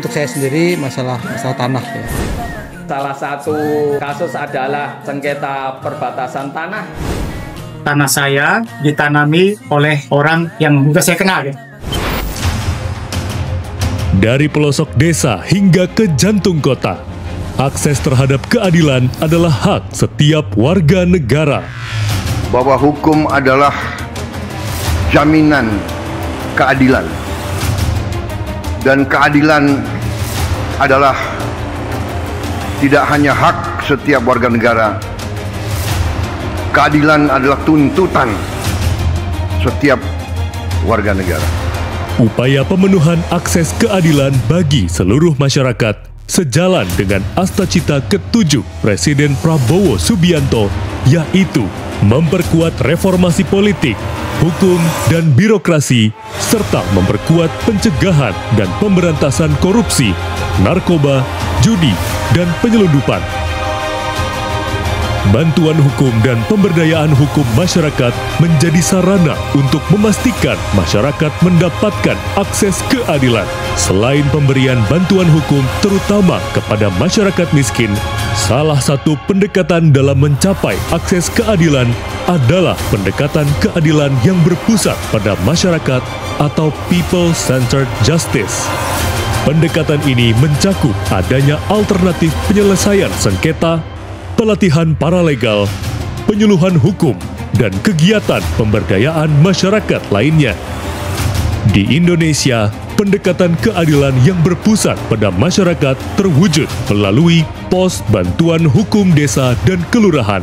Untuk saya sendiri masalah tanah ya. Salah satu kasus adalah sengketa perbatasan tanah. Tanah saya ditanami oleh orang yang juga saya kenal ya. Dari pelosok desa hingga ke jantung kota, akses terhadap keadilan adalah hak setiap warga negara. Bahwa hukum adalah jaminan keadilan. Dan keadilan adalah tidak hanya hak setiap warga negara. Keadilan adalah tuntutan setiap warga negara. Upaya pemenuhan akses keadilan bagi seluruh masyarakat sejalan dengan Astacita ke-7 Presiden Prabowo Subianto, yaitu memperkuat reformasi politik, hukum, dan birokrasi, serta memperkuat pencegahan dan pemberantasan korupsi, narkoba, judi, dan penyelundupan. Bantuan hukum dan pemberdayaan hukum masyarakat menjadi sarana untuk memastikan masyarakat mendapatkan akses keadilan. Selain pemberian bantuan hukum terutama kepada masyarakat miskin, salah satu pendekatan dalam mencapai akses keadilan adalah pendekatan keadilan yang berpusat pada masyarakat atau people-centered justice. Pendekatan ini mencakup adanya alternatif penyelesaian sengketa, pelatihan paralegal, penyuluhan hukum, dan kegiatan pemberdayaan masyarakat lainnya. Di Indonesia, pendekatan keadilan yang berpusat pada masyarakat terwujud melalui pos bantuan hukum desa dan kelurahan.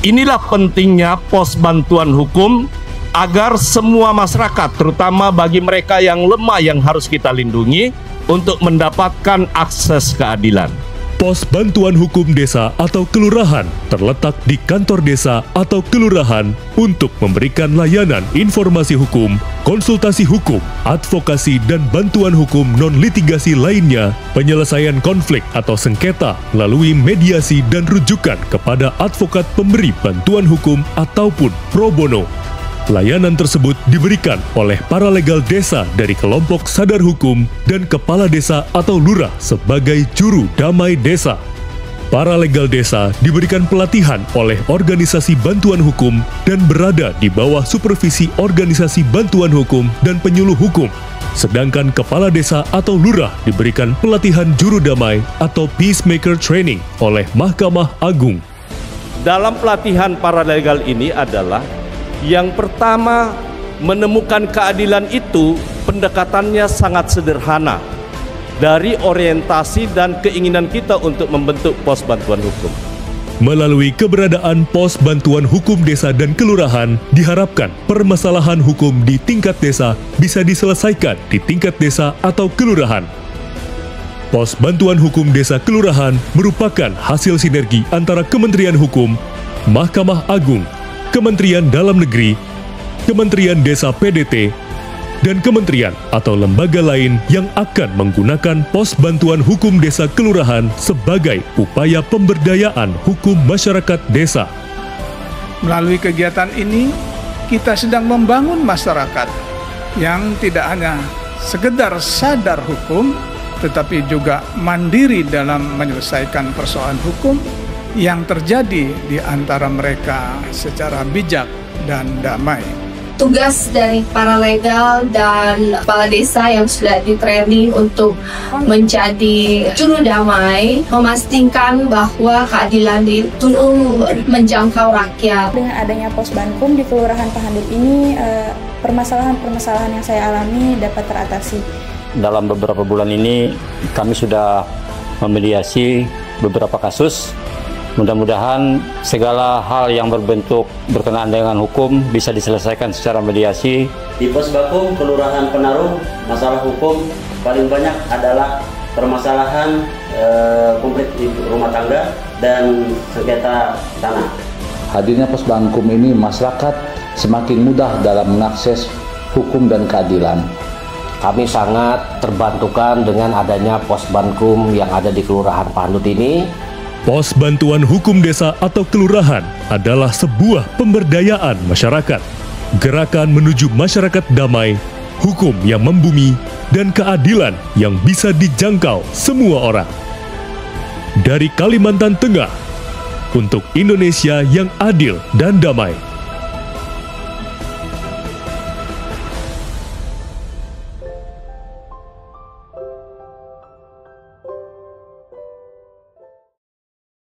Inilah pentingnya pos bantuan hukum agar semua masyarakat, terutama bagi mereka yang lemah yang harus kita lindungi, untuk mendapatkan akses keadilan. Pos bantuan hukum desa atau kelurahan terletak di kantor desa atau kelurahan untuk memberikan layanan informasi hukum, konsultasi hukum, advokasi dan bantuan hukum non-litigasi lainnya, penyelesaian konflik atau sengketa melalui mediasi dan rujukan kepada advokat pemberi bantuan hukum ataupun pro bono. Layanan tersebut diberikan oleh paralegal desa dari kelompok sadar hukum dan kepala desa atau lurah sebagai juru damai desa. Paralegal desa diberikan pelatihan oleh organisasi bantuan hukum dan berada di bawah supervisi organisasi bantuan hukum dan penyuluh hukum. Sedangkan kepala desa atau lurah diberikan pelatihan juru damai atau peacemaker training oleh Mahkamah Agung. Dalam pelatihan paralegal ini adalah yang pertama, menemukan keadilan itu pendekatannya sangat sederhana dari orientasi dan keinginan kita untuk membentuk pos bantuan hukum. Melalui keberadaan pos bantuan hukum desa dan kelurahan, diharapkan permasalahan hukum di tingkat desa bisa diselesaikan di tingkat desa atau kelurahan. Pos bantuan hukum desa kelurahan merupakan hasil sinergi antara Kementerian Hukum, Mahkamah Agung, Kementerian Dalam Negeri, Kementerian Desa PDT, dan kementerian atau lembaga lain yang akan menggunakan pos bantuan hukum desa kelurahan sebagai upaya pemberdayaan hukum masyarakat desa. Melalui kegiatan ini, kita sedang membangun masyarakat yang tidak hanya sekedar sadar hukum, tetapi juga mandiri dalam menyelesaikan persoalan hukum yang terjadi di antara mereka secara bijak dan damai. Tugas dari paralegal dan kepala desa yang sudah di-training untuk menjadi juru damai, memastikan bahwa keadilan itu menjangkau rakyat. Dengan adanya pos bankum di Kelurahan Pahandut ini, permasalahan-permasalahan yang saya alami dapat teratasi. Dalam beberapa bulan ini, kami sudah memediasi beberapa kasus. Mudah-mudahan segala hal yang berkenaan dengan hukum bisa diselesaikan secara mediasi. Di pos bakum Kelurahan Penarung, masalah hukum paling banyak adalah permasalahan konflik rumah tangga dan sengketa tanah. Hadirnya pos bankum ini, masyarakat semakin mudah dalam mengakses hukum dan keadilan. Kami sangat terbantukan dengan adanya pos bankum yang ada di Kelurahan Pahandut ini. Pos bantuan hukum desa atau kelurahan adalah sebuah pemberdayaan masyarakat, gerakan menuju masyarakat damai, hukum yang membumi, dan keadilan yang bisa dijangkau semua orang. Dari Kalimantan Tengah, untuk Indonesia yang adil dan damai.